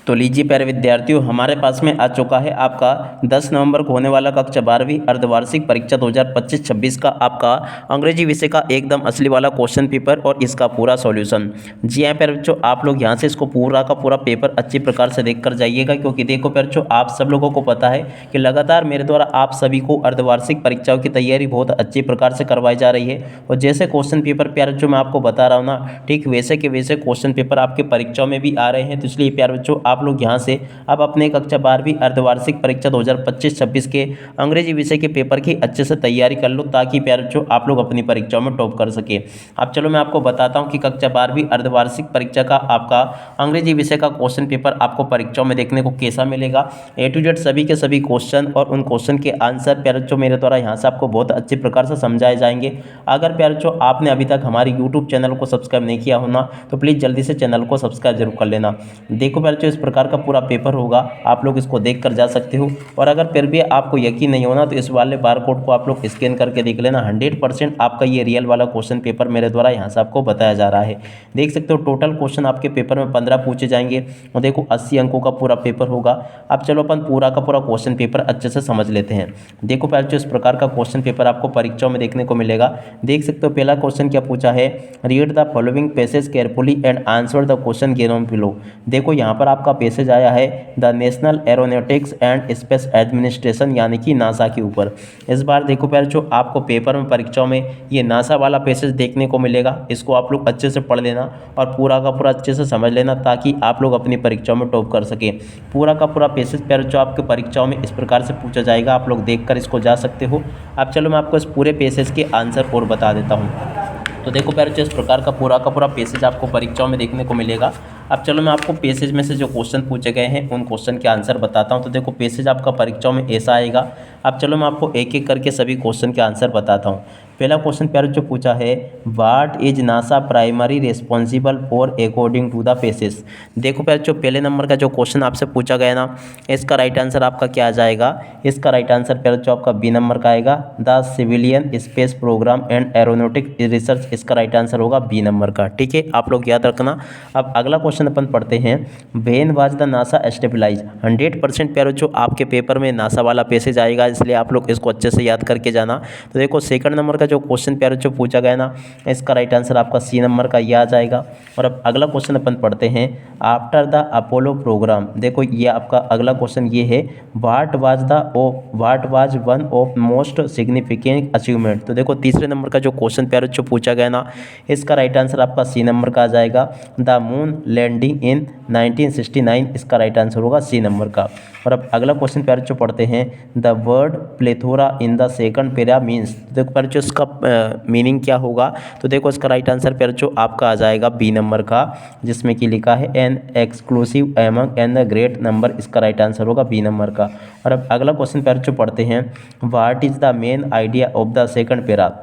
तो लीजिए प्यारे विद्यार्थियों, हमारे पास में आ चुका है आपका 10 नवंबर को होने वाला कक्षा 12वीं अर्धवार्षिक परीक्षा 2025-26 का आपका अंग्रेजी विषय का एकदम असली वाला क्वेश्चन पेपर और इसका पूरा सॉल्यूशन। जी हाँ प्यारे बच्चों, आप लोग यहाँ से इसको पूरा का पूरा पेपर अच्छी प्रकार से देख कर जाइएगा, क्योंकि देखो प्यारे बच्चों, आप सब लोगों को पता है कि लगातार मेरे द्वारा आप सभी को अर्धवार्षिक परीक्षाओं की तैयारी बहुत अच्छी प्रकार से करवाई जा रही है। और जैसे क्वेश्चन पेपर प्यारे बच्चों मैं आपको बता रहा हूँ ना, ठीक वैसे के वैसे क्वेश्चन पेपर आपके परीक्षाओं में भी आ रहे हैं। तो इसलिए प्यारे बच्चों, आप लोग यहाँ से अब अपने कक्षा 12वीं अर्धवार्षिक परीक्षा 2025-26 के अंग्रेजी विषय के पेपर की अच्छे से तैयारी कर लो, ताकि प्यारे बच्चों आप लोग अपनी परीक्षाओं में टॉप कर सके। अब चलो मैं आपको बताता हूँ कि कक्षा 12वीं अर्धवार्षिक परीक्षा का आपका अंग्रेजी विषय का क्वेश्चन पेपर आपको परीक्षाओं में देखने को कैसा मिलेगा। ए टू जेड सभी के सभी क्वेश्चन और उन क्वेश्चन के आंसर प्यारे बच्चों मेरे द्वारा यहाँ से आपको बहुत अच्छे प्रकार से समझाए जाएंगे। अगर प्यारे बच्चों आपने अभी तक हमारे यूट्यूब चैनल को सब्सक्राइब नहीं किया हो ना, तो प्लीज़ जल्दी से चैनल को सब्सक्राइब जरूर कर लेना। देखो प्यारे बच्चों, इस प्रकार का पूरा पेपर होगा, आप लोग इसको देख कर जा सकते हो। और अगर फिर भी आपको यकीन नहीं होना, तो इस वाले बार कोड को आप लोग स्कैन करके देख लेना। 100% आपका ये रियल वाला क्वेश्चन पेपर मेरे द्वारा यहाँ से आपको बताया जा रहा है। देख सकते हो टोटल क्वेश्चन आपके पेपर में 15 पूछे जाएंगे और देखो 80 अंकों का पूरा पेपर होगा। अब चलो अपन पूरा का पूरा क्वेश्चन पेपर अच्छे से समझ लेते हैं। देखो पहले इस प्रकार का क्वेश्चन पेपर आपको परीक्षाओं में देखने को मिलेगा। देख सकते हो पहला क्वेश्चन क्या पूछा है, read the following passage carefully and answer the question given below. देखो यहाँ पर आपका पैसेज आया है the national aeronautics and space administration यानी कि नासा के ऊपर। इस बार देखो प्यारे जो आपको पेपर में परीक्षाओं में ये नासा वाला पैसेज देखने को मिलेगा। इसको आप लोग अच्छे से पढ़ लेना और पूरा का पूरा अच्छे से समझ लेना, ताकि आप लोग अपनी परीक्षाओं में टॉप कर सके। पूरा का पूरा पैसेज प्यारे जो आपके परीक्षाओं में इस प्रकार से पूछा जाएगा, आप लोग देख कर इसको जा सकते हो। अब चलो मैं आपको इस पूरे पैसेज के आंसर और बता देता हूँ। तो देखो प्यारे जो इस प्रकार का पूरा पैसेज आपको परीक्षाओं में देखने को मिलेगा। अब चलो मैं आपको पैसेज में से जो क्वेश्चन पूछे गए हैं उन क्वेश्चन के आंसर बताता हूं। तो देखो पैसेज आपका परीक्षाओं में ऐसा आएगा। अब चलो मैं आपको एक एक करके सभी क्वेश्चन के आंसर बताता हूं। पहला क्वेश्चन प्यारे जो पूछा है, what is NASA primary responsible for according to the passage. देखो प्यारे जो पहले नंबर का जो क्वेश्चन आपसे पूछा गया ना, इसका राइट आंसर आपका क्या आ जाएगा। इसका राइट आंसर प्यारे जो आपका बी नंबर का आएगा, the civilian space program and aeronautic research. इसका राइट आंसर होगा बी नंबर का। ठीक है, आप लोग याद रखना। अब अगला क्वेश्चन अपन पढ़ते हैं, व्हेन वाज द नासा एस्टेबलाइज। 100% प्यारे जो आपके पेपर में नासा वाला पैसेज आएगा, इसलिए आप लोग इसको अच्छे से याद करके जाना। तो देखो सेकंड नंबर का जो क्वेश्चन प्यारे जो पूछा गया ना, इसका राइट आंसर आपका सी नंबर का ये आ जाएगा। और अब अगला क्वेश्चन अपन पढ़ते हैं, आफ्टर द अपोलो प्रोग्राम। देखो ये आपका अगला क्वेश्चन ये है, what was one of most significant achievement. तो देखो तीसरे नंबर का जो क्वेश्चन प्यारे जो पूछा गया ना, इसका राइट आंसर आपका सी नंबर का आ जाएगा, द मून लैंडिंग इन 1969। इसका राइट आंसर होगा सी नंबर का। और अब अगला क्वेश्चन प्यारे जो पढ़ते हैं, the word plethora in the second para means. देखो प्यारे जो इसका मीनिंग क्या होगा। तो देखो इसका राइट आंसर प्यारे जो आपका आ जाएगा बी नंबर का, जिसमें कि लिखा है an exclusive among and the great number. इसका राइट आंसर होगा बी नंबर का। और अब अगला क्वेश्चन प्यारे जो पढ़ते हैं, what is the main idea of the second para.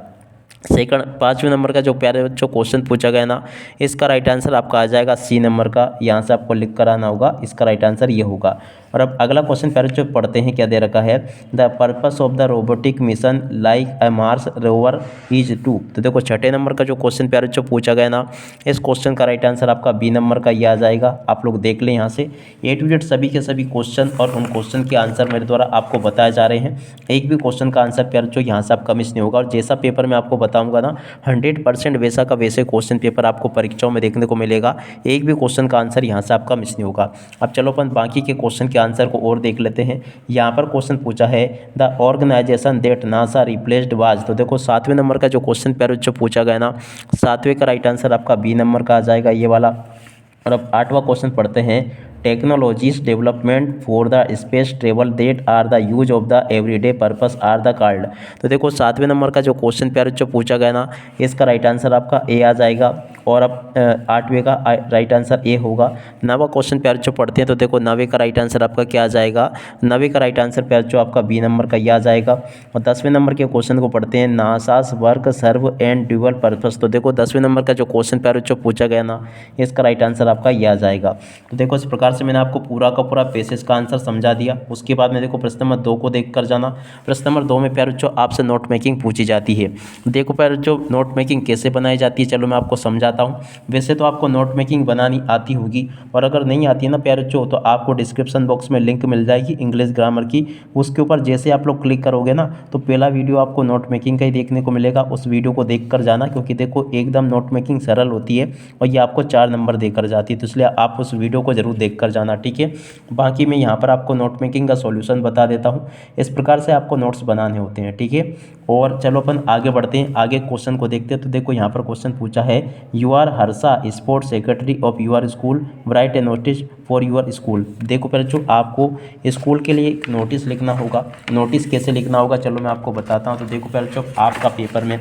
पाँचवें नंबर का जो प्यारे बच्चों क्वेश्चन पूछा गया ना, इसका राइट आंसर आपका आ जाएगा सी नंबर का। यहाँ से आपको लिख कर आना होगा, इसका राइट आंसर ये होगा। और अब अगला क्वेश्चन प्यारे जो पढ़ते हैं, क्या दे रखा है, the purpose of the robotic mission like a Mars rover is to. तो देखो छठे नंबर का जो क्वेश्चन प्यारे जो पूछा गया ना, इस क्वेश्चन का राइट आंसर आपका बी नंबर का ये आ जाएगा। आप लोग देख लें यहाँ से ए टू जेड सभी के सभी क्वेश्चन और उन क्वेश्चन के आंसर मेरे द्वारा आपको बताए जा रहे हैं। एक भी क्वेश्चन का आंसर प्यारे जो यहाँ से आपका मिस नहीं होगा। और जैसा पेपर में आपको बताऊंगा ना, 100% वैसा का वैसे क्वेश्चन पेपर आपको परीक्षाओं में देखने को मिलेगा। एक भी क्वेश्चन का आंसर यहाँ से आपका मिस नहीं होगा। अब चलो अपन बाकी के क्वेश्चन के आंसर को और देख लेते हैं। यहाँ पर क्वेश्चन पूछा है, the organisation that NASA replaced was. तो देखो 7वें नंबर का जो क्वेश्चन प्यारे जो पूछा गया ना, 7वें का राइट आंसर आपका बी नंबर का आ जाएगा, ये वाला। और अब 8वां क्वेश्चन पढ़ते हैं, technologies development for the space travel that are the use of the everyday purpose are the called. तो देखो 7वें नंबर का जो क्वेश्चन प्यारे जो पूछा गया ना, इसका राइट आंसर आपका ए आ जाएगा। और अब 8वें का राइट आंसर ए होगा। 9वां क्वेश्चन प्यारे जो पढ़ते हैं, तो देखो 9वें का राइट आंसर आपका क्या आ जाएगा, 9वें का राइट आंसर प्यारे जो आपका बी नंबर का ये आ जाएगा। और 10वें नंबर के क्वेश्चन को पढ़ते हैं, NASA's work serve and dual purpose. तो देखो 10वें नंबर का जो क्वेश्चन प्यारे जो पूछा गया ना, इसका राइट आंसर आपका ये आ जाएगा। तो देखो इस प्रकार से मैंने आपको पूरा का पूरा पैसेज का आंसर समझा दिया। उसके बाद में देखो प्रश्न नंबर 2 को देख कर जाना। प्रश्न नंबर 2 में प्यारे बच्चों आपसे नोट मेकिंग पूछी जाती है। देखो प्यारे बच्चों नोट मेकिंग कैसे बनाई जाती है, चलो मैं आपको समझाता चाहता हूँ। वैसे तो आपको नोट मेकिंग बनानी आती होगी, और अगर नहीं आती है ना प्यारे बच्चों तो आपको डिस्क्रिप्शन बॉक्स में लिंक मिल जाएगी इंग्लिश ग्रामर की। उसके ऊपर जैसे आप लोग क्लिक करोगे ना तो पहला वीडियो आपको नोट मेकिंग का ही देखने को मिलेगा। उस वीडियो को देख कर जाना, क्योंकि देखो एकदम नोट मेकिंग सरल होती है और ये आपको 4 नंबर देकर जाती है, तो इसलिए आप उस वीडियो को जरूर देख कर जाना, ठीक है। बाकी मैं यहाँ पर आपको नोट मेकिंग का सॉल्यूशन बता देता हूँ। इस प्रकार से आपको नोट्स बनाने होते हैं, ठीक है। और चलो अपन आगे बढ़ते हैं, आगे क्वेश्चन को देखते हैं। तो देखो यहाँ पर क्वेश्चन पूछा है, you are Harsha sports secretary of your school, write a notice for your school. देखो पहले जो आपको स्कूल के लिए एक नोटिस लिखना होगा। नोटिस कैसे लिखना होगा चलो मैं आपको बताता हूँ। तो देखो पहले जो आपका पेपर में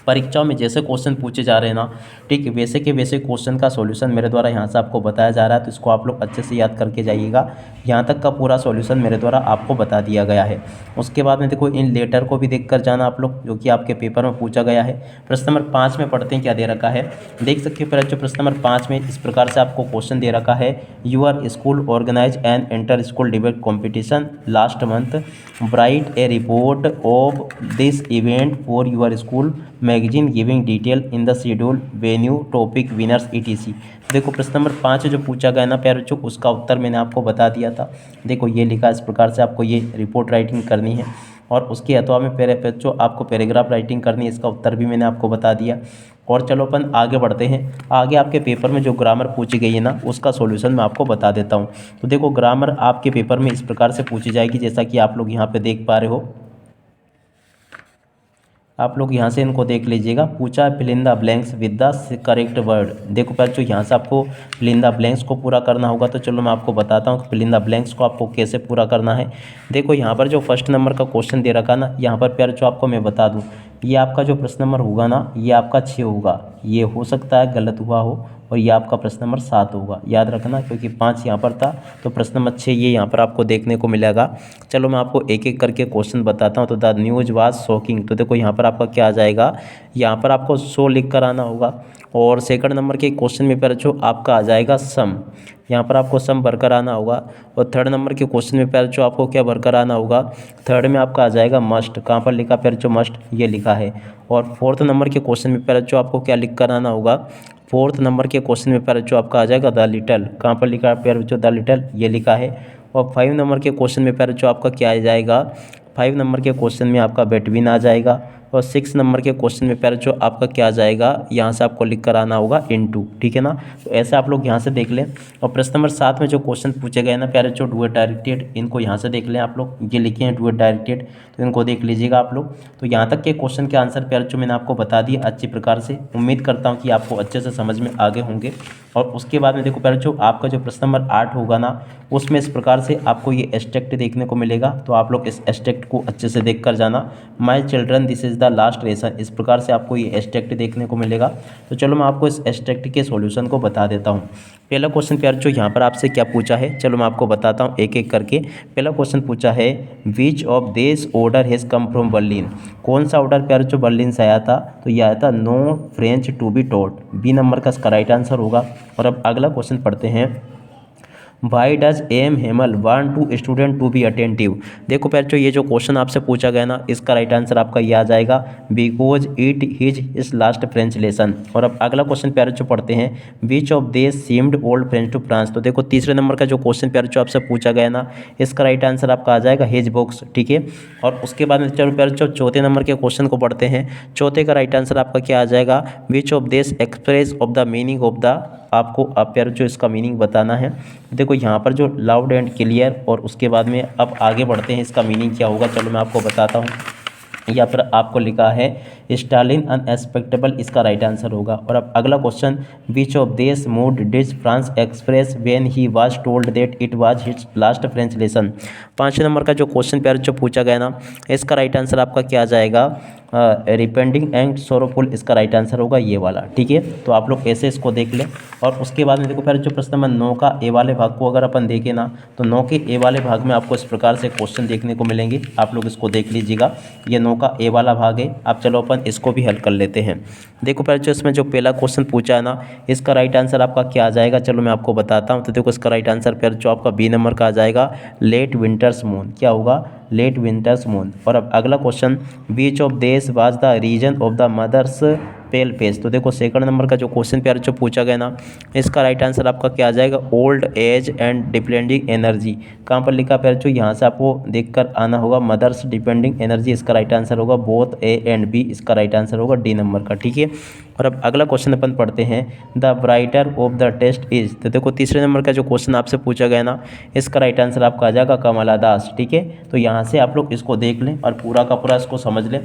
परीक्षाओं में जैसे क्वेश्चन पूछे जा रहे हैं ना, ठीक है, वैसे के वैसे क्वेश्चन का सॉल्यूशन मेरे द्वारा यहाँ से आपको बताया जा रहा है, तो इसको आप लोग अच्छे से याद करके जाइएगा। यहाँ तक का पूरा सॉल्यूशन मेरे द्वारा आपको बता दिया गया है। उसके बाद में देखो इन लेटर को भी देख कर जाना आप लोग, जो कि आपके पेपर में पूछा गया है। प्रश्न नंबर 5 में पढ़ते हैं क्या दे रखा है, देख सकते हो। पहले जो प्रश्न नंबर 5 में इस प्रकार से आपको क्वेश्चन दे रखा है, your school organise an inter school debate competition last month, write a report of this event for your school magazine giving detail in the schedule venue topic winners etc. देखो प्रश्न नंबर 5 जो पूछा गया ना प्यारे बच्चों, उसका उत्तर मैंने आपको बता दिया था। देखो ये लिखा इस प्रकार से आपको ये रिपोर्ट राइटिंग करनी है, और उसके अथवा में बच्चों आपको पैराग्राफ राइटिंग करनी है। इसका उत्तर भी मैंने आपको बता दिया। और चलो अपन आगे बढ़ते हैं। आगे आपके पेपर में जो ग्रामर पूछी गई है ना, उसका सॉल्यूशन मैं आपको बता देता हूँ। तो देखो ग्रामर आपके पेपर में इस प्रकार से पूछी जाएगी, जैसा कि आप लोग यहाँ पे देख पा रहे हो। आप लोग यहाँ से इनको देख लीजिएगा। पूछा fill in the blanks with the correct word. देखो पहले जो यहाँ से आपको फिल इन द ब्लैंक्स को पूरा करना होगा, तो चलो मैं आपको बताता हूँ कि फिल इन द ब्लैंक्स को आपको कैसे पूरा करना है। देखो यहाँ पर जो फर्स्ट नंबर का क्वेश्चन दे रखा ना, यहाँ पर प्यारे जो आपको मैं बता दूँ, ये आपका जो प्रश्न नंबर होगा ना, ये आपका 6 होगा। ये हो सकता है गलत हुआ हो, और ये आपका प्रश्न नंबर 7 होगा, याद रखना, क्योंकि 5 यहाँ पर था, तो प्रश्न नंबर 6 ये यहाँ पर आपको देखने को मिलेगा। चलो मैं आपको एक एक करके क्वेश्चन बताता हूँ। तो द न्यूज वाज शॉकिंग, तो देखो यहाँ पर आपका क्या आ जाएगा, यहाँ पर आपको शो लिख कर आना होगा। और सेकंड नंबर के क्वेश्चन में पर जो आपका आ जाएगा सम, यहाँ पर आपको सम भरकर आना होगा। और थर्ड नंबर के क्वेश्चन में पर जो आपको क्या भरकर आना होगा, थर्ड में आपका आ जाएगा मस्ट। कहाँ पर लिखा पर जो मस्ट, ये लिखा है। और फोर्थ नंबर के क्वेश्चन में पर जो आपको क्या लिख कर आना होगा, फोर्थ नंबर के क्वेश्चन में पर जो आपका आ जाएगा द लिटल। कहाँ पर लिखा है पर जो द लिटल, ये लिखा है। और 5 नंबर के क्वेश्चन में पर जो आपका क्या आ जाएगा, 5 नंबर के क्वेश्चन में आपका बेटवीन आ जाएगा। और 6 नंबर के क्वेश्चन में पहले जो आपका क्या आ जाएगा, यहाँ से आपको लिख कर आना होगा इनटू, ठीक है ना। तो ऐसे आप लोग यहाँ से देख लें। और प्रश्न नंबर 7 में जो क्वेश्चन पूछे गए ना प्यारे जो डू इट डायरेक्टेड, इनको यहाँ से देख लें आप लोग, ये लिखे हैं डू इट डायरेक्टेड, तो इनको देख लीजिएगा आप लोग। तो यहाँ तक के क्वेश्चन के आंसर प्यारे जो मैंने आपको बता दिए अच्छी प्रकार से। उम्मीद करता हूँ कि आपको अच्छे से समझ में आगे होंगे। और उसके बाद में देखो प्यारे जो आपका जो प्रश्न नंबर 8 होगा ना, उसमें इस प्रकार से आपको ये एस्ट्रैक्ट देखने को मिलेगा। तो आप लोग इस एस्ट्रैक्ट को अच्छे से देख कर जाना। My children this is the last lesson, इस प्रकार से आपको ये एस्ट्रैक्ट देखने को मिलेगा। तो चलो मैं आपको इस एस्ट्रैक्ट के सॉल्यूशन को बता देता हूँ। पहला क्वेश्चन प्यारे जो यहाँ पर आपसे क्या पूछा है, चलो मैं आपको बताता हूँ एक एक करके। पहला क्वेश्चन पूछा है, which of this order has come from Berlin. कौन सा ऑर्डर प्यारे जो बर्लिन से आया था, तो यह आया था no French to be taught. B number का इसका राइट आंसर होगा। और अब अगला क्वेश्चन पढ़ते हैं, why does M Hemal want to student to be attentive. देखो बच्चों ये जो क्वेश्चन आपसे पूछा गया ना, इसका राइट आंसर आपका ये आ जाएगा because it his is last French lesson. और अब अगला क्वेश्चन प्यारे जो पढ़ते हैं, which of they seemed old French to France. तो देखो तीसरे नंबर का जो क्वेश्चन प्यारे जो आपसे पूछा गया ना, इसका राइट आंसर आपका आ जाएगा हिज बुक्स, ठीक है। और उसके बाद में चलो प्यारे जो चौथे नंबर के क्वेश्चन को पढ़ते हैं। चौथे का राइट आंसर आपका क्या आ जाएगा, which of this express of the meaning of the, आपको अब प्यारे जो इसका मीनिंग बताना है। देखो यहाँ पर जो लाउड एंड क्लियर, और उसके बाद में अब आगे बढ़ते हैं, इसका मीनिंग क्या होगा चलो मैं आपको बताता हूँ। या फिर आपको लिखा है स्टालिन अनएक्सपेक्टेबल, इसका राइट आंसर होगा। और अब अगला question, which of this mood did France express when he was told that it was his last French lesson. 5 number का जो क्वेश्चन प्यार जो पूछा गया ना, इसका राइट आंसर आपका क्या आ जाएगा, रिपेंडिंग एंड सोरोफुल, इसका राइट आंसर होगा ये वाला, ठीक है। तो आप लोग ऐसे इसको देख लें। और उसके बाद में देखो फिर जो प्रश्न नंबर 9 का ए वाले भाग को अगर अपन देखें ना, तो 9 के ए वाले भाग में आपको इस प्रकार से क्वेश्चन देखने को मिलेंगे। आप लोग इसको देख लीजिएगा, ये 9 का ए वाला भाग है। आप चलो अपन इसको भी हल कर लेते हैं। देखो फिर जो इसमें जो पहला क्वेश्चन पूछा है ना, इसका राइट आंसर आपका क्या आ जाएगा, चलो मैं आपको बताता हूँ। तो देखो इसका राइट आंसर फिर जो आपका बी नंबर का आ जाएगा, लेट विंटर्स मून। क्या होगा, लेट विंटर्स मून। और अब अगला क्वेश्चन, बीच ऑफ देश was the reason of the mother's pale page. तो देखो सेकंड नंबर का जो क्वेश्चन पेयर जो पूछा गया ना, इसका राइट आंसर आपका क्या आ जाएगा, old age and depending energy. कहाँ पर लिखा पेयर जो, यहाँ से आपको देखकर आना होगा, मदर्स डिपेंडिंग एनर्जी इसका राइट आंसर होगा, बोथ ए एंड बी इसका राइट आंसर होगा डी नंबर का। ठीक है, और अब अगला क्वेश्चन अपन पढ़ते हैं, the writer of the test is. तो देखो तीसरे नंबर का जो क्वेश्चन आपसे पूछा गया ना, इसका राइट आंसर आपका आ जाएगा कमला दास। ठीक है, तो यहाँ से आप लोग इसको देख लें और पूरा का पूरा इसको समझ लें,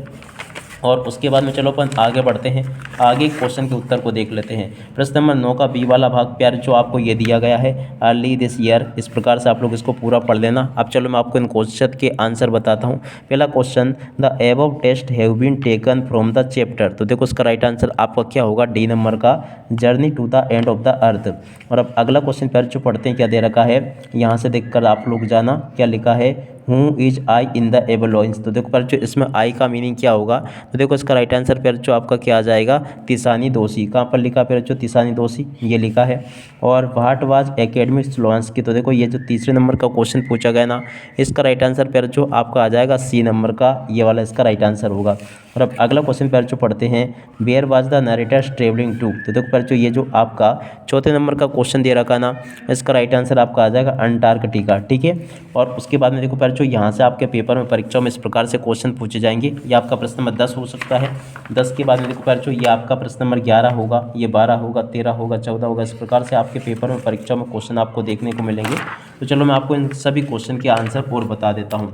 और उसके बाद में चलो अपन आगे बढ़ते हैं, आगे क्वेश्चन के उत्तर को देख लेते हैं। प्रश्न नंबर 9 का बी वाला भाग प्यार जो आपको ये दिया गया है, अर्ली दिस ईयर, इस प्रकार से आप लोग इसको पूरा पढ़ लेना। अब चलो मैं आपको इन क्वेश्चन के आंसर बताता हूँ। पहला question, the above test have been taken from the chapter. तो देखो इसका राइट आंसर आपका क्या होगा, डी नंबर का, journey to the end of the earth. और अब अगला क्वेश्चन प्यार जो पढ़ते हैं, क्या दे रखा है, यहाँ से देखकर आप लोग जाना क्या लिखा है, who is I in the abloins. तो देखो प्यार जो इसमें आई का मीनिंग क्या होगा, तो देखो इसका राइट आंसर प्यार जो आपका क्या आ जाएगा, तिसानी दोषी। कहाँ पर लिखा प्यार जो, तिसानी दोषी ये लिखा है। और व्हाट वाज एकेडमिक स्लोवांस की। तो देखो ये जो तीसरे नंबर का क्वेश्चन पूछा गया ना, इसका राइट आंसर प्यार जो आपका आ जाएगा सी नंबर का, ये वाला इसका राइट आंसर होगा। और अब अगला क्वेश्चन प्यार जो पढ़ते हैं, where was the narrator's travelling to. तो देखो प्यार जो ये जो आपका चौथे नंबर का क्वेश्चन दे रखा ना, इसका राइट आंसर आपका आ जाएगा अंटार्कटिका। ठीक है, और उसके बाद में देखो प्यार जो यहाँ से आपके पेपर में परीक्षा में इस प्रकार से क्वेश्चन पूछे जाएंगे। ये आपका प्रश्न नंबर 10 हो सकता है, 10 के बाद में देखो प्यार जो ये आपका प्रश्न नंबर 11 होगा, ये 12 होगा, 13 होगा, 14 होगा, इस प्रकार से आपके पेपर में परीक्षा में क्वेश्चन आपको देखने को मिलेंगे। तो चलो मैं आपको इन सभी क्वेश्चन के आंसर और बता देता हूँ।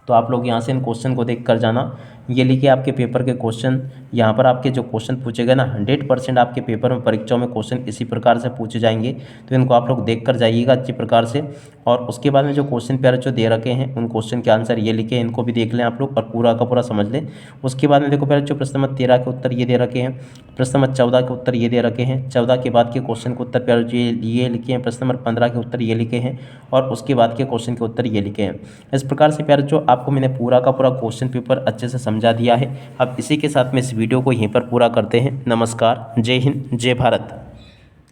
तो आप लोग यहाँ से इन क्वेश्चन को देख कर जाना। ये लिखिए आपके पेपर के क्वेश्चन, यहाँ पर आपके जो क्वेश्चन पूछे गए ना, 100% आपके पेपर में परीक्षाओं में क्वेश्चन इसी प्रकार से पूछे जाएंगे। तो इनको आप लोग देख कर जाइएगा अच्छी प्रकार से। और उसके बाद में जो क्वेश्चन पेयर जो दे रखे हैं, उन क्वेश्चन के आंसर ये लिखे, इनको भी देख लें आप लोग और पूरा का पूरा समझ लें। उसके बाद में देखो पेयर जो प्रश्न नंबर 13 के उत्तर ये दे रखे हैं, प्रश्न नंबर 14 के उत्तर ये दे रखे हैं, 14 के बाद के क्वेश्चन के उत्तर पेयर जो ये लिखे हैं, प्रश्न नंबर 15 के उत्तर ये लिखे हैं, और उसके बाद के क्वेश्चन के उत्तर ये लिखे हैं। इस प्रकार से प्यार जो आपको मैंने पूरा का पूरा क्वेश्चन पेपर अच्छे से समझा दिया है। अब इसी के साथ में इस वीडियो को यहीं पर पूरा करते हैं। नमस्कार, जय हिंद, जय भारत।